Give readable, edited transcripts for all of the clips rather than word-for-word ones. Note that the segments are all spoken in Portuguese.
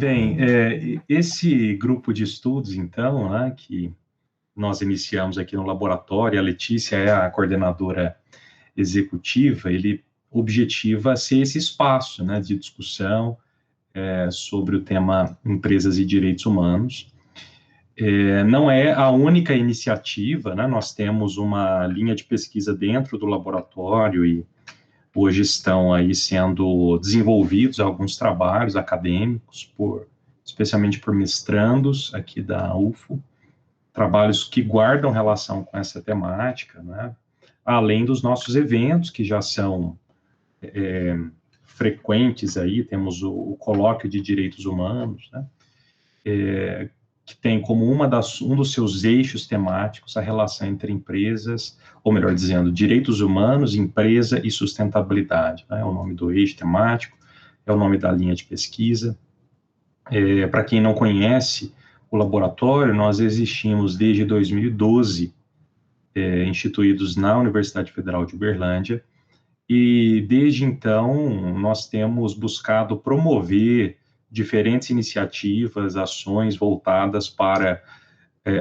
Bem, esse grupo de estudos, então, né, que nós iniciamos aqui no laboratório, a Letícia é a coordenadora executiva, ele objetiva ser esse espaço, né, de discussão sobre o tema empresas e direitos humanos. Não é a única iniciativa, né, nós temos uma linha de pesquisa dentro do laboratório e hoje estão aí sendo desenvolvidos alguns trabalhos acadêmicos, especialmente por mestrandos aqui da UFO, trabalhos que guardam relação com essa temática, né? Além dos nossos eventos, que já são frequentes aí, temos o Colóquio de Direitos Humanos, né? Que tem como um dos seus eixos temáticos a relação entre empresas, ou melhor dizendo, direitos humanos, empresa e sustentabilidade, né? É o nome do eixo temático, é o nome da linha de pesquisa. Para quem não conhece o laboratório, nós existimos desde 2012, instituídos na Universidade Federal de Uberlândia, e desde então nós temos buscado promover diferentes iniciativas, ações voltadas para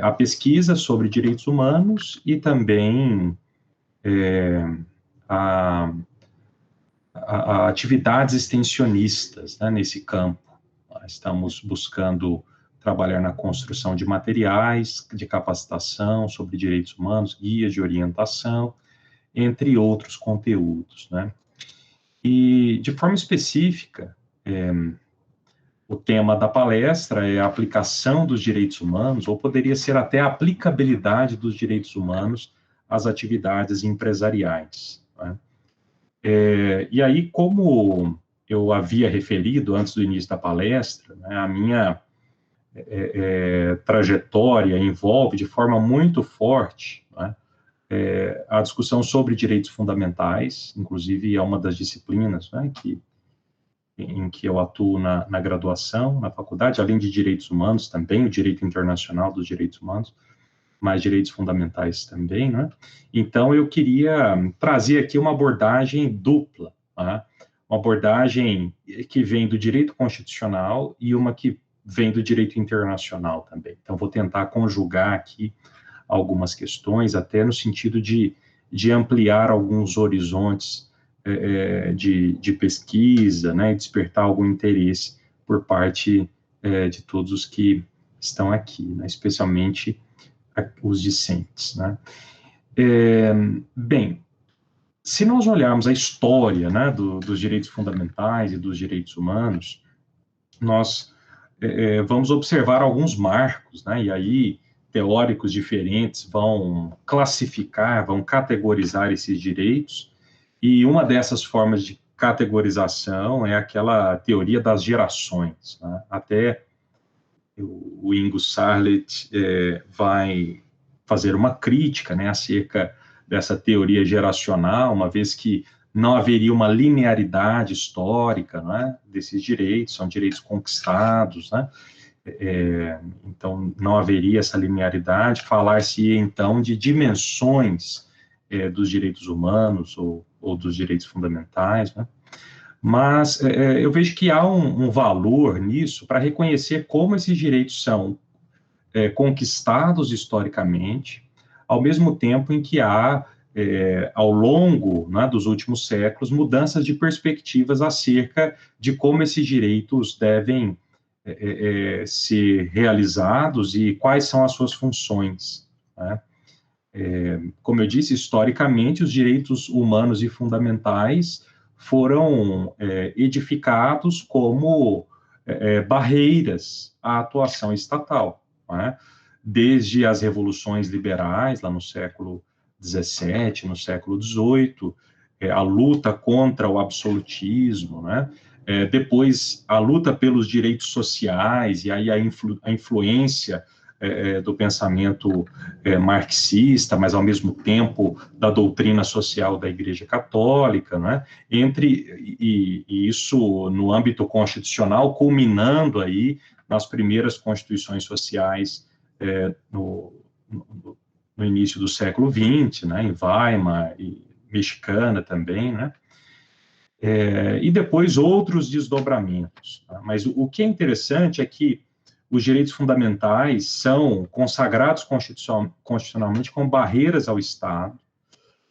a pesquisa sobre direitos humanos e também a atividades extensionistas, né, nesse campo. Nós estamos buscando trabalhar na construção de materiais de capacitação sobre direitos humanos, guias de orientação, entre outros conteúdos, né? E, de forma específica, o tema da palestra é a aplicação dos direitos humanos, ou poderia ser até a aplicabilidade dos direitos humanos às atividades empresariais, né? E aí, como eu havia referido antes do início da palestra, né, a minha trajetória envolve de forma muito forte, né, a discussão sobre direitos fundamentais, inclusive é uma das disciplinas, né, em que eu atuo na graduação, na faculdade, além de direitos humanos também, o direito internacional dos direitos humanos, mas direitos fundamentais também, né? Então, eu queria trazer aqui uma abordagem dupla, tá? Uma abordagem que vem do direito constitucional e uma que vem do direito internacional também. Então, vou tentar conjugar aqui algumas questões, até no sentido de ampliar alguns horizontes de pesquisa, né, e despertar algum interesse por parte de todos os que estão aqui, né, especialmente os discentes, né. Bem, se nós olharmos a história, né, dos direitos fundamentais e dos direitos humanos, nós vamos observar alguns marcos, né, e aí teóricos diferentes vão classificar, vão categorizar esses direitos, e uma dessas formas de categorização é aquela teoria das gerações, né? Até o Ingo Sarlet vai fazer uma crítica, né, acerca dessa teoria geracional, uma vez que não haveria uma linearidade histórica, né, desses direitos, são direitos conquistados, né, então não haveria essa linearidade, falar-se então de dimensões dos direitos humanos ou dos direitos fundamentais, né, mas eu vejo que há um valor nisso para reconhecer como esses direitos são conquistados historicamente, ao mesmo tempo em que há, ao longo, né, dos últimos séculos, mudanças de perspectivas acerca de como esses direitos devem ser realizados e quais são as suas funções, né? Como eu disse, historicamente, os direitos humanos e fundamentais foram edificados como barreiras à atuação estatal, né? Desde as revoluções liberais, lá no século XVII, no século XVIII, a luta contra o absolutismo, né? Depois, a luta pelos direitos sociais, e aí a influência do pensamento marxista, mas ao mesmo tempo da doutrina social da Igreja Católica, né? E isso no âmbito constitucional, culminando aí nas primeiras constituições sociais no início do século XX, né? Em Weimar e mexicana também, né? e depois outros desdobramentos. Tá? Mas o que é interessante é que os direitos fundamentais são consagrados constitucionalmente como barreiras ao Estado,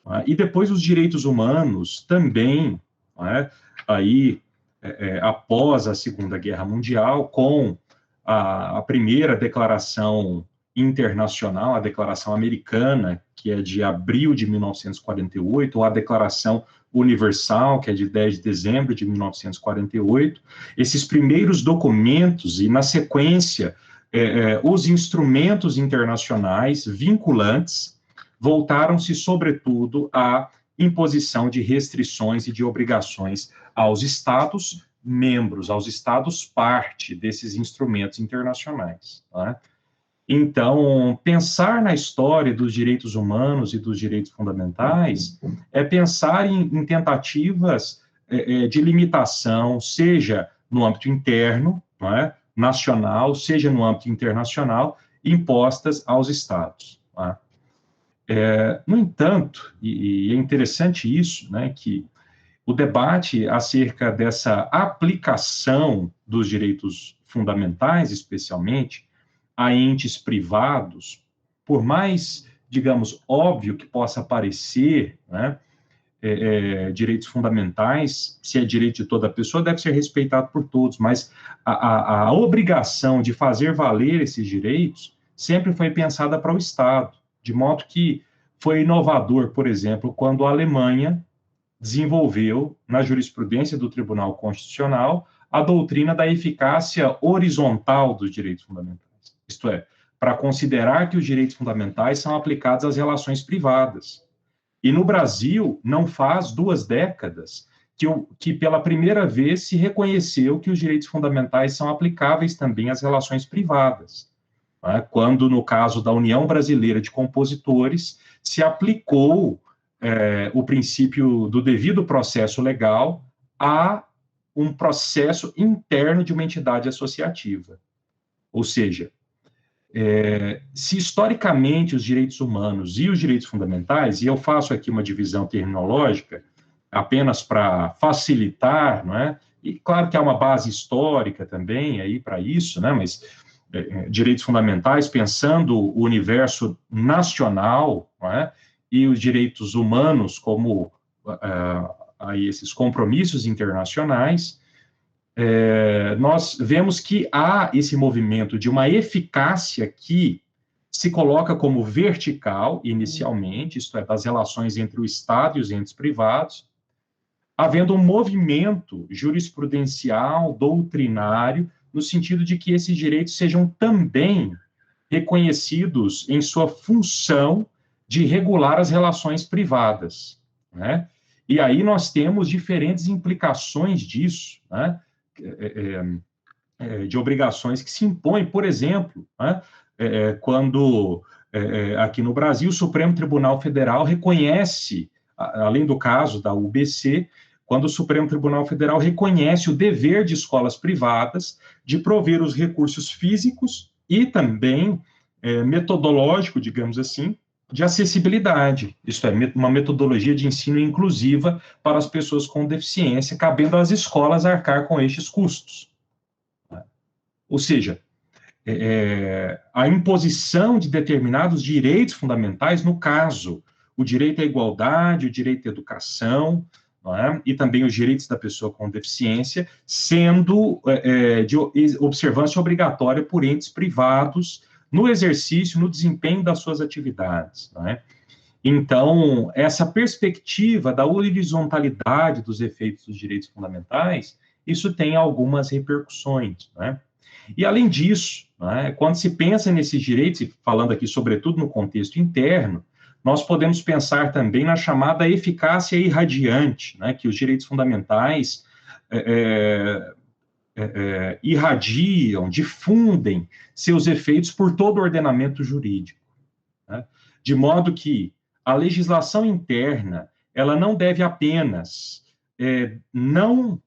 tá? E depois os direitos humanos também, né, aí, após a Segunda Guerra Mundial, com a primeira declaração internacional, a Declaração Americana, que é de abril de 1948, ou a Declaração Universal, que é de 10 de dezembro de 1948, esses primeiros documentos e, na sequência, os instrumentos internacionais vinculantes voltaram-se, sobretudo, à imposição de restrições e de obrigações aos Estados membros, aos Estados parte desses instrumentos internacionais. Tá? Então, pensar na história dos direitos humanos e dos direitos fundamentais é pensar em tentativas de limitação, seja no âmbito interno, não é, nacional, seja no âmbito internacional, impostas aos Estados. Tá? No entanto, e é interessante isso, né, que o debate acerca dessa aplicação dos direitos fundamentais, especialmente, a entes privados, por mais, digamos, óbvio que possa parecer, né, direitos fundamentais, se é direito de toda pessoa, deve ser respeitado por todos, mas a obrigação de fazer valer esses direitos sempre foi pensada para o Estado, de modo que foi inovador, por exemplo, quando a Alemanha desenvolveu, na jurisprudência do Tribunal Constitucional, a doutrina da eficácia horizontal dos direitos fundamentais. Isto é, para considerar que os direitos fundamentais são aplicados às relações privadas. E no Brasil, não faz 2 décadas que pela primeira vez se reconheceu que os direitos fundamentais são aplicáveis também às relações privadas. Né? Quando, no caso da União Brasileira de Compositores, se aplicou o princípio do devido processo legal a um processo interno de uma entidade associativa. Ou seja, se historicamente os direitos humanos e os direitos fundamentais, e eu faço aqui uma divisão terminológica apenas para facilitar, não é? E claro que há uma base histórica também aí para isso, né? Mas direitos fundamentais pensando o universo nacional, não é? E os direitos humanos como aí esses compromissos internacionais, nós vemos que há esse movimento de uma eficácia que se coloca como vertical, inicialmente, isto é, das relações entre o Estado e os entes privados, havendo um movimento jurisprudencial, doutrinário, no sentido de que esses direitos sejam também reconhecidos em sua função de regular as relações privadas, né? E aí nós temos diferentes implicações disso, né? De obrigações que se impõem, por exemplo, né? Quando aqui no Brasil o Supremo Tribunal Federal reconhece, além do caso da UBC, quando o Supremo Tribunal Federal reconhece o dever de escolas privadas de prover os recursos físicos e também metodológico, digamos assim, de acessibilidade, isto é, uma metodologia de ensino inclusiva para as pessoas com deficiência, cabendo às escolas arcar com estes custos. Ou seja, a imposição de determinados direitos fundamentais, no caso, o direito à igualdade, o direito à educação, não é? E também os direitos da pessoa com deficiência, sendo de observância obrigatória por entes privados no exercício, no desempenho das suas atividades. Não é? Então, essa perspectiva da horizontalidade dos efeitos dos direitos fundamentais, isso tem algumas repercussões. Não é? E, além disso, né, quando se pensa nesses direitos, e falando aqui sobretudo no contexto interno, nós podemos pensar também na chamada eficácia irradiante, né, que os direitos fundamentais irradiam, difundem seus efeitos por todo o ordenamento jurídico. Né, de modo que a legislação interna, ela não deve apenas não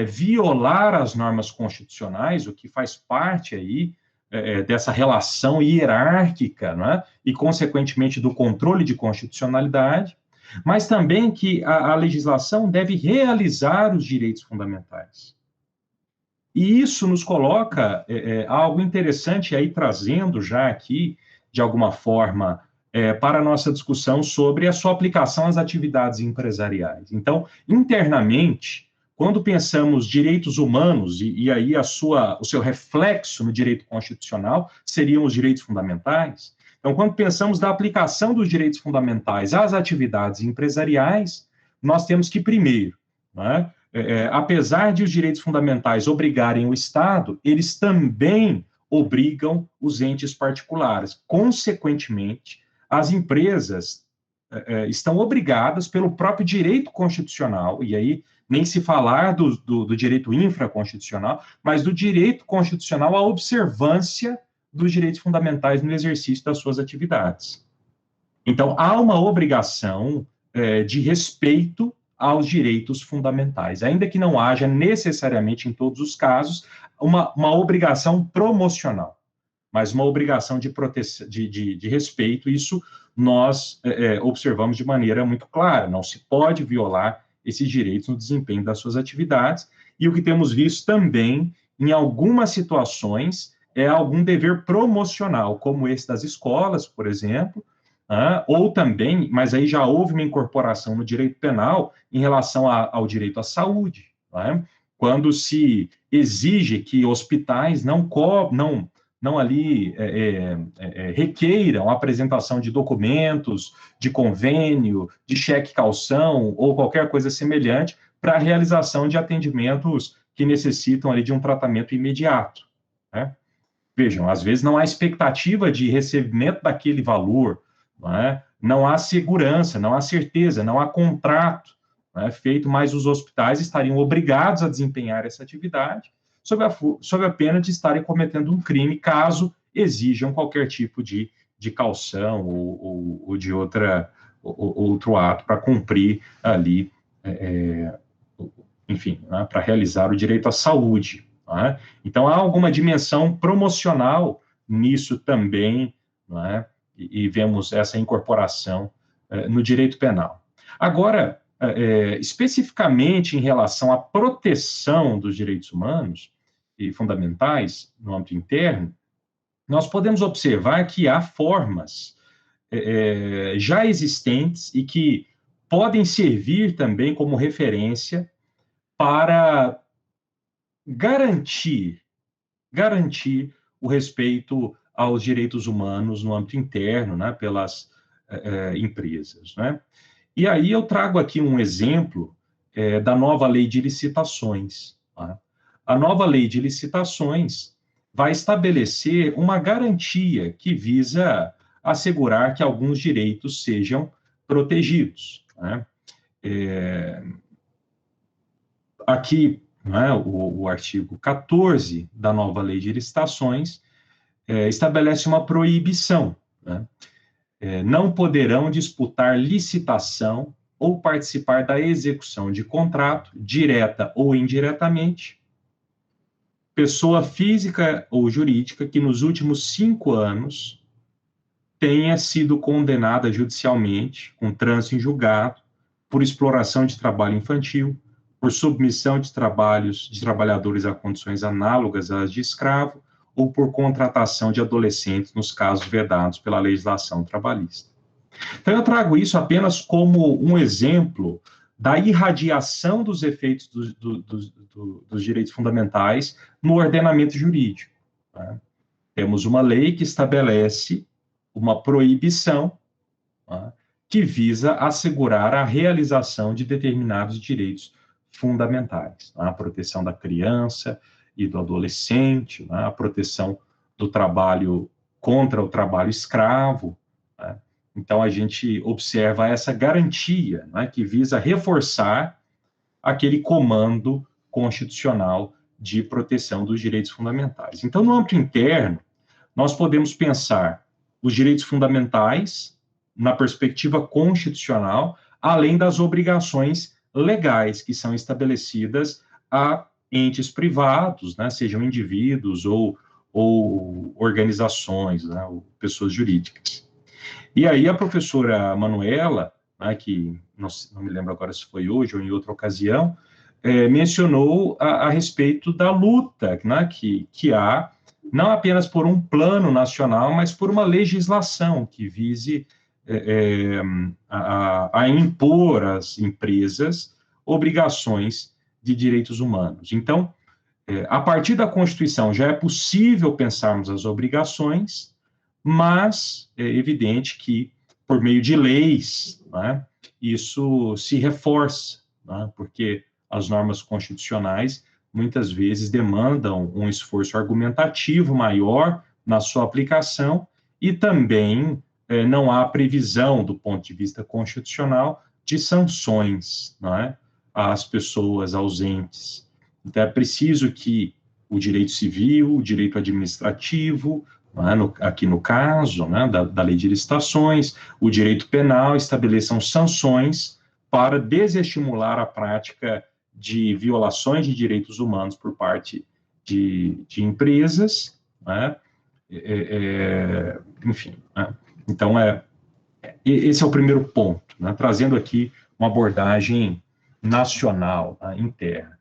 violar as normas constitucionais, o que faz parte aí dessa relação hierárquica, não é? E, consequentemente, do controle de constitucionalidade, mas também que a legislação deve realizar os direitos fundamentais. E isso nos coloca algo interessante aí, trazendo já aqui, de alguma forma, para a nossa discussão sobre a sua aplicação às atividades empresariais. Então, internamente, quando pensamos direitos humanos, e aí o seu reflexo no direito constitucional seriam os direitos fundamentais. Então, quando pensamos da aplicação dos direitos fundamentais às atividades empresariais, nós temos que, primeiro, né, apesar de os direitos fundamentais obrigarem o Estado, eles também obrigam os entes particulares. Consequentemente, as empresas estão obrigadas pelo próprio direito constitucional, e aí nem se falar do direito infraconstitucional, mas do direito constitucional à observância dos direitos fundamentais no exercício das suas atividades. Então, há uma obrigação de respeito aos direitos fundamentais, ainda que não haja necessariamente em todos os casos uma obrigação promocional, mas uma obrigação de proteção, de respeito. Isso nós observamos de maneira muito clara. Não se pode violar esses direitos no desempenho das suas atividades. E o que temos visto também, em algumas situações, é algum dever promocional, como esse das escolas, por exemplo, ou também, mas aí já houve uma incorporação no direito penal em relação ao direito à saúde, quando se exige que hospitais não ali requeiram a apresentação de documentos, de convênio, de cheque-calção ou qualquer coisa semelhante para a realização de atendimentos que necessitam ali de um tratamento imediato, né? Vejam, às vezes não há expectativa de recebimento daquele valor, não há segurança, não há certeza, não há contrato feito, mas os hospitais estariam obrigados a desempenhar essa atividade sob a pena de estarem cometendo um crime, caso exijam qualquer tipo de caução ou de outro ato para cumprir ali, enfim, para realizar o direito à saúde. Então, há alguma dimensão promocional nisso também, e vemos essa incorporação no direito penal. Agora, especificamente em relação à proteção dos direitos humanos e fundamentais no âmbito interno, nós podemos observar que há formas já existentes e que podem servir também como referência para garantir o respeito aos direitos humanos no âmbito interno, pelas empresas, E aí eu trago aqui um exemplo da nova lei de licitações. A nova lei de licitações vai estabelecer uma garantia que visa assegurar que alguns direitos sejam protegidos. Aqui, o artigo 14 da nova lei de licitações estabelece uma proibição, não poderão disputar licitação ou participar da execução de contrato, direta ou indiretamente, pessoa física ou jurídica que nos últimos 5 anos tenha sido condenada judicialmente, com trânsito em julgado, por exploração de trabalho infantil, por submissão de trabalhadores a condições análogas às de escravo, ou por contratação de adolescentes nos casos vedados pela legislação trabalhista. Então, eu trago isso apenas como um exemplo da irradiação dos efeitos dos direitos fundamentais no ordenamento jurídico. Temos uma lei que estabelece uma proibição que visa assegurar a realização de determinados direitos fundamentais, a proteção da criança e do adolescente, a proteção do trabalho contra o trabalho escravo. Então, a gente observa essa garantia, que visa reforçar aquele comando constitucional de proteção dos direitos fundamentais. Então, no âmbito interno, nós podemos pensar os direitos fundamentais na perspectiva constitucional, além das obrigações legais que são estabelecidas a entes privados, sejam indivíduos ou organizações, ou pessoas jurídicas. E aí a professora Manuela né, que não me lembro agora se foi hoje ou em outra ocasião, mencionou a respeito da luta, né, que há, não apenas por um plano nacional, mas por uma legislação que vise a impor às empresas obrigações de direitos humanos. Então, a partir da Constituição já é possível pensarmos as obrigações, mas é evidente que, por meio de leis, né, isso se reforça, né, porque as normas constitucionais muitas vezes demandam um esforço argumentativo maior na sua aplicação e também não há previsão, do ponto de vista constitucional, de sanções, né, às pessoas ausentes. Então, é preciso que o direito civil, o direito administrativo, né, aqui no caso, né, da lei de licitações, o direito penal estabeleçam sanções para desestimular a prática de violações de direitos humanos por parte de empresas, né, enfim. Né, então, esse é o primeiro ponto, né, trazendo aqui uma abordagem nacional, né, interna.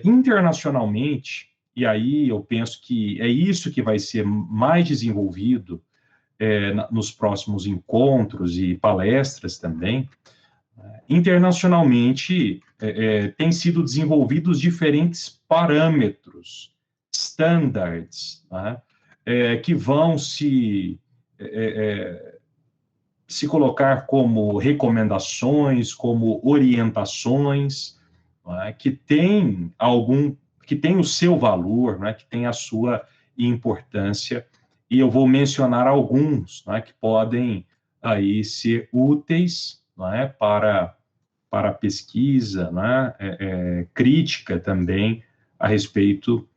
Internacionalmente, e aí eu penso que é isso que vai ser mais desenvolvido nos próximos encontros e palestras também. Internacionalmente, têm sido desenvolvidos diferentes parâmetros, standards, né, que vão se colocar como recomendações, como orientações, né, que tem o seu valor, né, que tem a sua importância, e eu vou mencionar alguns, né, que podem aí ser úteis, né, para pesquisa, né, crítica também a respeito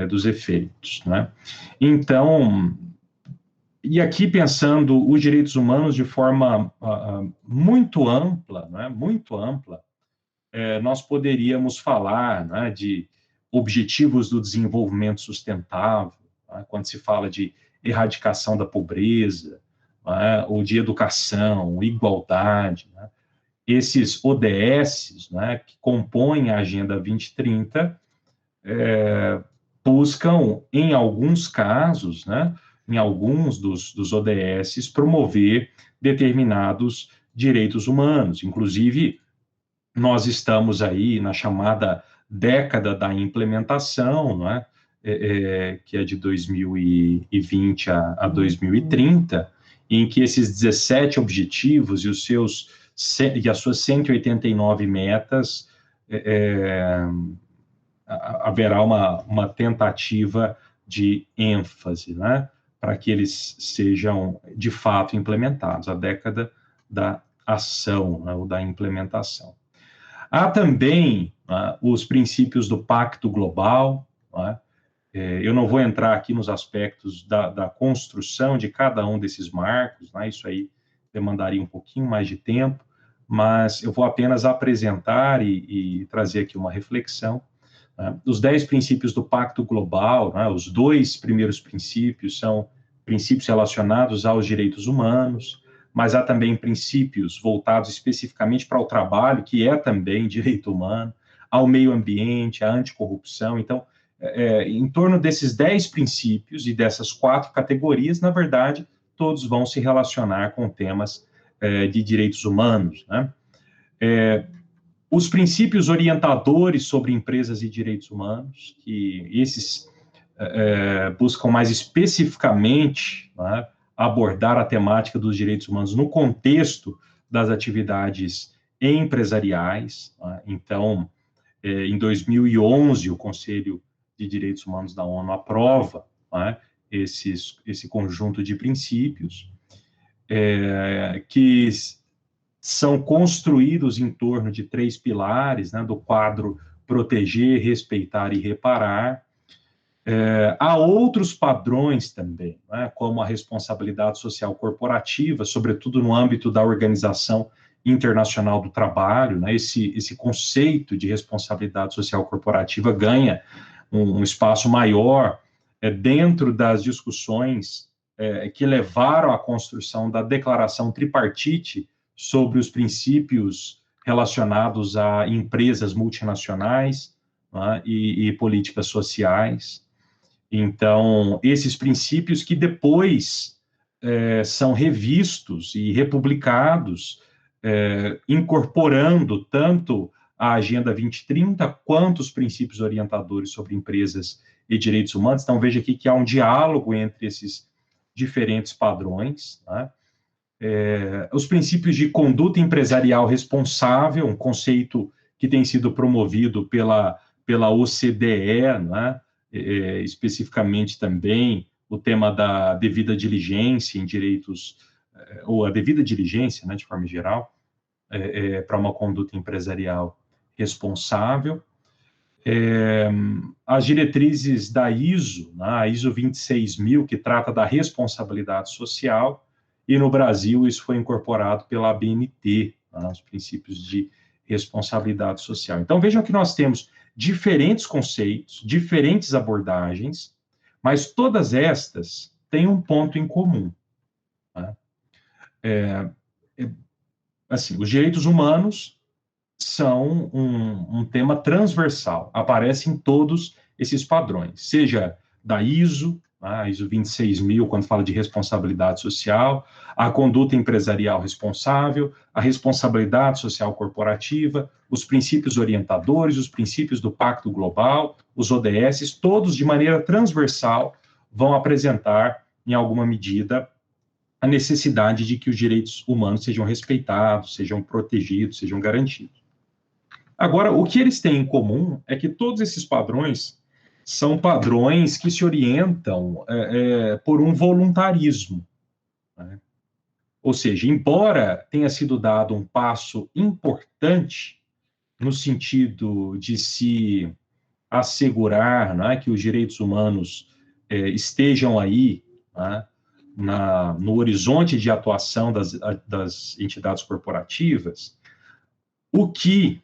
dos efeitos, né. Então, e aqui pensando os direitos humanos de forma muito ampla, né, muito ampla, nós poderíamos falar, né, de objetivos do desenvolvimento sustentável, né, quando se fala de erradicação da pobreza, né, ou de educação, igualdade, né, esses ODS, né, que compõem a Agenda 2030, buscam, em alguns casos, né, em alguns dos ODS, promover determinados direitos humanos. Inclusive, nós estamos aí na chamada década da implementação, não é? Que é de 2020 a 2030, em que esses 17 objetivos e as suas 189 metas, haverá uma tentativa de ênfase, né, para que eles sejam, de fato, implementados, a década da ação, né, ou da implementação. Há também os princípios do Pacto Global, né, eu não vou entrar aqui nos aspectos da construção de cada um desses marcos, né, isso aí demandaria um pouquinho mais de tempo, mas eu vou apenas apresentar e trazer aqui uma reflexão. Os 10 princípios do Pacto Global, né, os 2 primeiros princípios são princípios relacionados aos direitos humanos, mas há também princípios voltados especificamente para o trabalho, que é também direito humano, ao meio ambiente, à anticorrupção. Então, em torno desses 10 princípios e dessas 4 categorias, na verdade, todos vão se relacionar com temas de direitos humanos, né? Os princípios orientadores sobre empresas e direitos humanos, que esses buscam mais especificamente, né, abordar a temática dos direitos humanos no contexto das atividades empresariais. Né? Então, em 2011, o Conselho de Direitos Humanos da ONU aprova, né, esse conjunto de princípios que são construídos em torno de 3 pilares, né, do quadro proteger, respeitar e reparar. Há outros padrões também, né, como a responsabilidade social corporativa, sobretudo no âmbito da Organização Internacional do Trabalho, né, esse conceito de responsabilidade social corporativa ganha um espaço maior dentro das discussões que levaram à construção da Declaração Tripartite sobre os princípios relacionados a empresas multinacionais, né, e políticas sociais. Então, esses princípios que depois são revistos e republicados, incorporando tanto a Agenda 2030 quanto os princípios orientadores sobre empresas e direitos humanos. Então, veja aqui que há um diálogo entre esses diferentes padrões, né? Os princípios de conduta empresarial responsável, um conceito que tem sido promovido pela OCDE, né? Especificamente também o tema da devida diligência em direitos, ou a devida diligência, né, de forma geral, para uma conduta empresarial responsável. As diretrizes da ISO, né, a ISO 26000, que trata da responsabilidade social, e no Brasil isso foi incorporado pela ABNT, né, os princípios de responsabilidade social. Então vejam que nós temos diferentes conceitos, diferentes abordagens, mas todas estas têm um ponto em comum, né? Assim, os direitos humanos são um tema transversal, aparece em todos esses padrões, seja da ISO, a ISO 26000, quando fala de responsabilidade social, a conduta empresarial responsável, a responsabilidade social corporativa, os princípios orientadores, os princípios do Pacto Global, os ODS, todos de maneira transversal vão apresentar, em alguma medida, a necessidade de que os direitos humanos sejam respeitados, sejam protegidos, sejam garantidos. Agora, o que eles têm em comum é que todos esses padrões são padrões que se orientam por um voluntarismo, né? Ou seja, embora tenha sido dado um passo importante no sentido de se assegurar, né, que os direitos humanos estejam aí, né, no horizonte de atuação das entidades corporativas, o que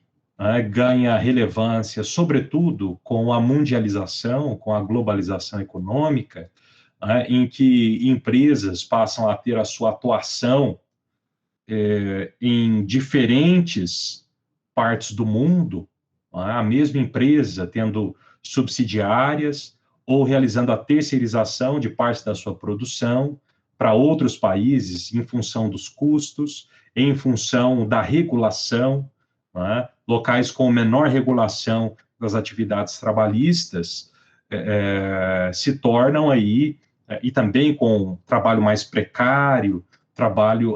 ganha relevância, sobretudo com a mundialização, com a globalização econômica, em que empresas passam a ter a sua atuação em diferentes partes do mundo, a mesma empresa tendo subsidiárias ou realizando a terceirização de parte da sua produção para outros países em função dos custos, em função da regulação, locais com menor regulação das atividades trabalhistas se tornam aí, e também com trabalho mais precário,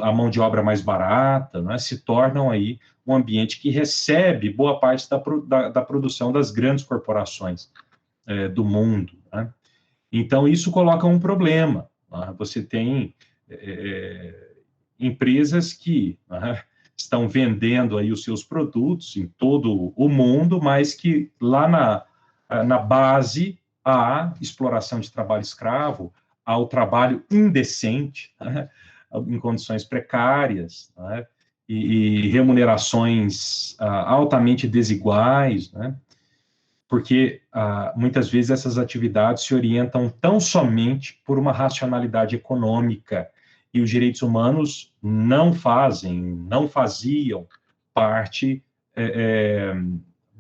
a mão de obra mais barata, se tornam aí um ambiente que recebe boa parte da produção das grandes corporações do mundo, né? Então, isso coloca um problema, né? Você tem empresas que estão vendendo aí os seus produtos em todo o mundo, mas que lá na base há exploração de trabalho escravo, há o trabalho indecente, né, em condições precárias, né, e remunerações altamente desiguais, né, porque muitas vezes essas atividades se orientam tão somente por uma racionalidade econômica, e os direitos humanos não faziam parte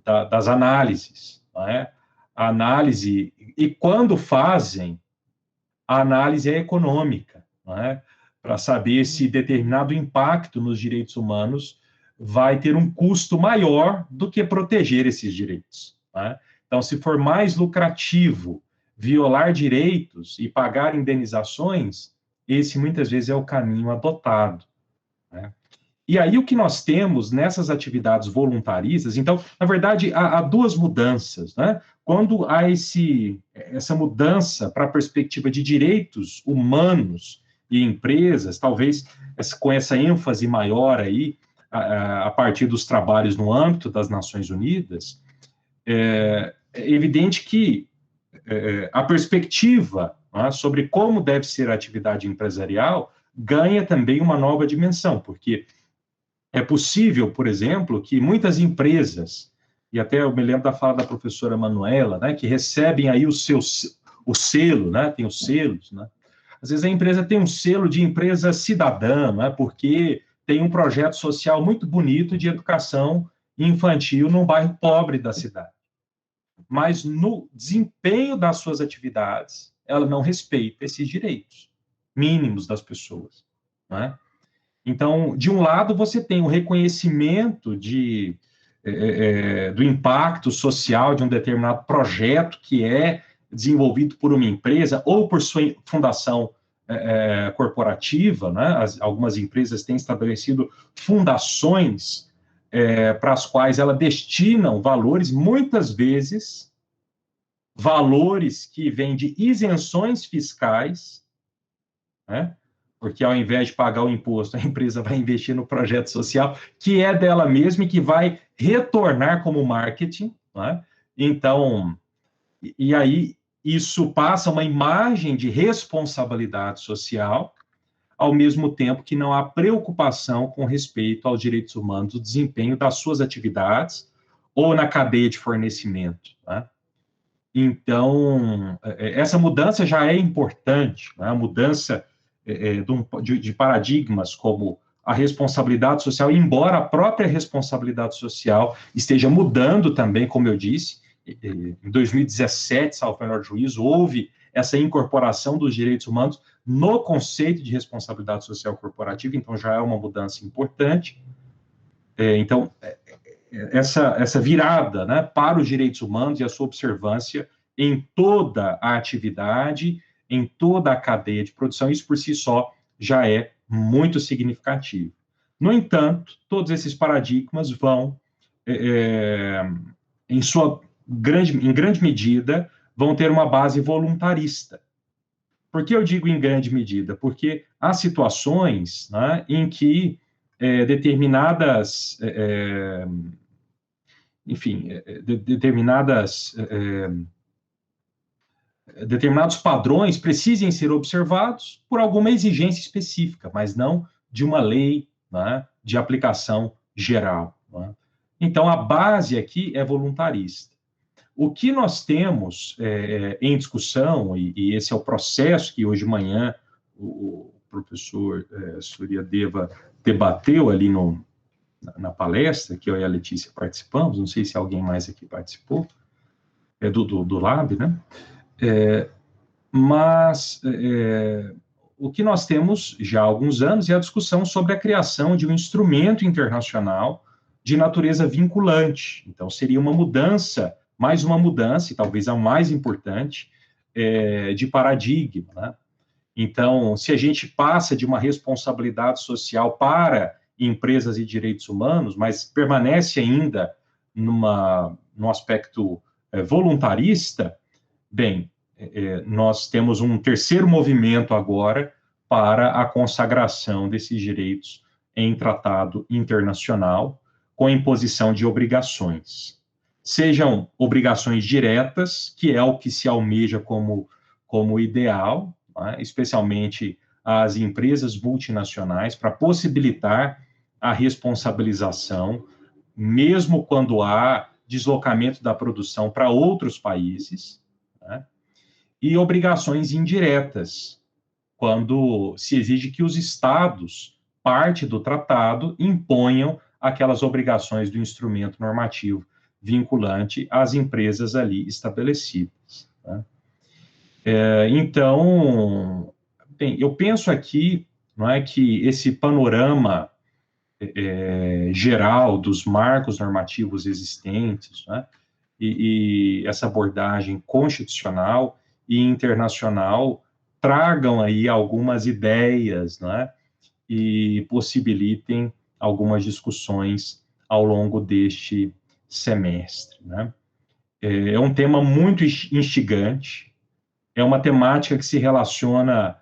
das análises, não é? A análise, e quando fazem, a análise é econômica, não é? Para saber se determinado impacto nos direitos humanos vai ter um custo maior do que proteger esses direitos, não é? Então, se for mais lucrativo violar direitos e pagar indenizações, esse muitas vezes é o caminho adotado, né? E aí o que nós temos nessas atividades voluntaristas, então, na verdade, há duas mudanças, né? Quando há essa mudança para a perspectiva de direitos humanos e empresas, talvez com essa ênfase maior aí, a partir dos trabalhos no âmbito das Nações Unidas, é evidente que a perspectiva sobre como deve ser a atividade empresarial ganha também uma nova dimensão, porque é possível, por exemplo, que muitas empresas, e até eu me lembro da fala da professora Manuela, né, que recebem aí o selo, né, tem os selos, né? Às vezes a empresa tem um selo de empresa cidadã, né, porque tem um projeto social muito bonito de educação infantil num bairro pobre da cidade. Mas no desempenho das suas atividades, ela não respeita esses direitos mínimos das pessoas, né? Então, de um lado, você tem o reconhecimento do impacto social de um determinado projeto que é desenvolvido por uma empresa ou por sua fundação corporativa, né? Algumas empresas têm estabelecido fundações para as quais elas destinam valores, muitas vezes, valores que vêm de isenções fiscais, né? Porque ao invés de pagar o imposto, a empresa vai investir no projeto social, que é dela mesma e que vai retornar como marketing, né? Então, e aí isso passa uma imagem de responsabilidade social, ao mesmo tempo que não há preocupação com respeito aos direitos humanos, o desempenho das suas atividades ou na cadeia de fornecimento, né? Então, essa mudança já é importante, né? A mudança de paradigmas como a responsabilidade social, embora a própria responsabilidade social esteja mudando também, como eu disse, em 2017, salvo o menor juízo, houve essa incorporação dos direitos humanos no conceito de responsabilidade social corporativa, então já é uma mudança importante. Então, essa virada, né, para os direitos humanos e a sua observância em toda a atividade, em toda a cadeia de produção, isso por si só já é muito significativo. No entanto, todos esses paradigmas vão, em grande medida, vão ter uma base voluntarista. Por que eu digo em grande medida? Porque há situações, né, em que determinadas, determinados padrões precisem ser observados por alguma exigência específica, mas não de uma lei, né, de aplicação geral, né? Então, a base aqui é voluntarista. O que nós temos em discussão, e esse é o processo que hoje de manhã o professor Surya Deva debateu ali na palestra, que eu e a Letícia participamos, não sei se alguém mais aqui participou, do Lab, né? Mas o que nós temos já há alguns anos é a discussão sobre a criação de um instrumento internacional de natureza vinculante. Então, seria uma mudança, mais uma mudança, e talvez a mais importante, de paradigma, né? Então, se a gente passa de uma responsabilidade social para empresas e direitos humanos, mas permanece ainda no aspecto voluntarista, bem, nós temos um terceiro movimento agora para a consagração desses direitos em tratado internacional, com a imposição de obrigações. Sejam obrigações diretas, que é o que se almeja como ideal, né, especialmente as empresas multinacionais, para possibilitar a responsabilização, mesmo quando há deslocamento da produção para outros países, né, e obrigações indiretas, quando se exige que os estados, parte do tratado, imponham aquelas obrigações do instrumento normativo vinculante às empresas ali estabelecidas, né? Então, bem, eu penso aqui, não é, que esse panorama geral dos marcos normativos existentes, né, e essa abordagem constitucional e internacional tragam aí algumas ideias, né, e possibilitem algumas discussões ao longo deste semestre, né? É um tema muito instigante, é uma temática que se relaciona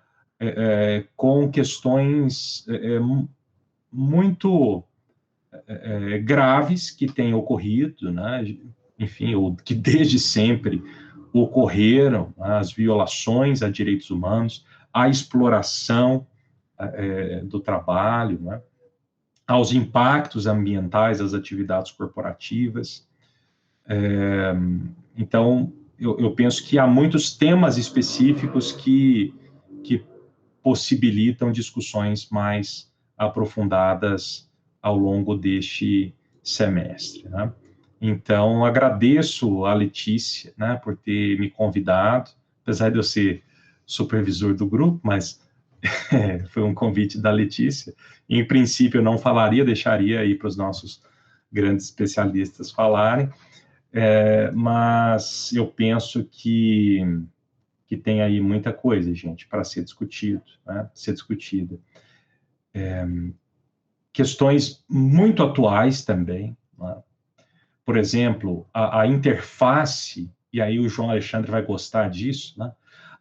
com questões muito graves que têm ocorrido, né? Enfim, ou que desde sempre ocorreram, né? As violações a direitos humanos, a exploração do trabalho, né? Aos impactos ambientais das atividades corporativas. Então, eu penso que há muitos temas específicos que possibilitam discussões mais aprofundadas ao longo deste semestre, né? Então, agradeço a Letícia, né, por ter me convidado, apesar de eu ser supervisor do grupo, mas foi um convite da Letícia. Em princípio, eu não falaria, deixaria aí para os nossos grandes especialistas falarem, mas eu penso que tem aí muita coisa, gente, para ser discutido, né, ser discutida. Questões muito atuais também, né? Por exemplo, a interface, e aí o João Alexandre vai gostar disso, né?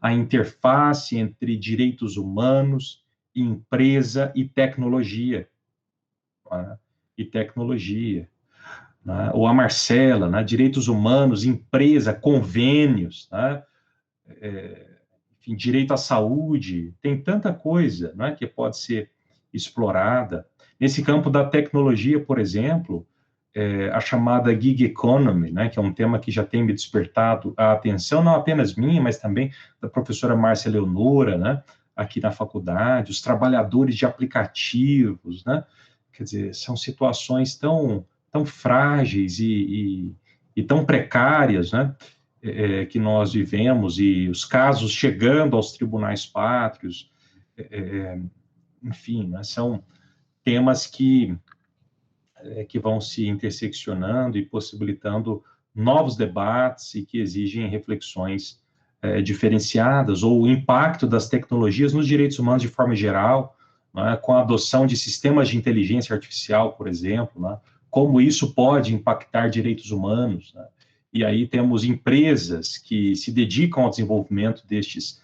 A interface entre direitos humanos, empresa e tecnologia. Né? E tecnologia. Né? Ou a Marcela, né? Direitos humanos, empresa, convênios, né? Enfim, direito à saúde, tem tanta coisa, né, que pode ser explorada. Nesse campo da tecnologia, por exemplo, a chamada gig economy, né, que é um tema que já tem me despertado a atenção, não apenas minha, mas também da professora Márcia Leonora, né, aqui na faculdade, os trabalhadores de aplicativos, né, quer dizer, são situações tão frágeis e tão precárias, né, que nós vivemos, e os casos chegando aos tribunais pátrios, enfim, né, são temas que vão se interseccionando e possibilitando novos debates e que exigem reflexões diferenciadas, ou o impacto das tecnologias nos direitos humanos de forma geral, né, com a adoção de sistemas de inteligência artificial, por exemplo, né, como isso pode impactar direitos humanos, né? E aí temos empresas que se dedicam ao desenvolvimento destes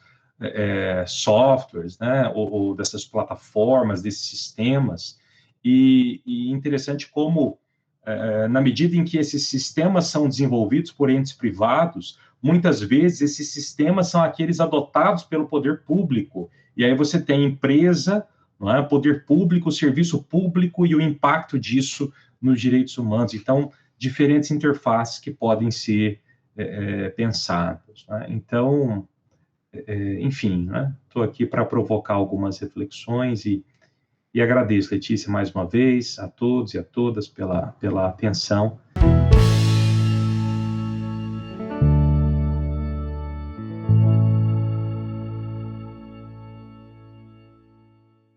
softwares, né, ou dessas plataformas, desses sistemas, e interessante como, na medida em que esses sistemas são desenvolvidos por entes privados, muitas vezes esses sistemas são aqueles adotados pelo poder público, e aí você tem empresa, não é, poder público, serviço público e o impacto disso nos direitos humanos. Então, diferentes interfaces que podem ser pensadas. Né? Então, enfim, estou aqui para provocar algumas reflexões e agradeço, Letícia, mais uma vez, a todos e a todas pela atenção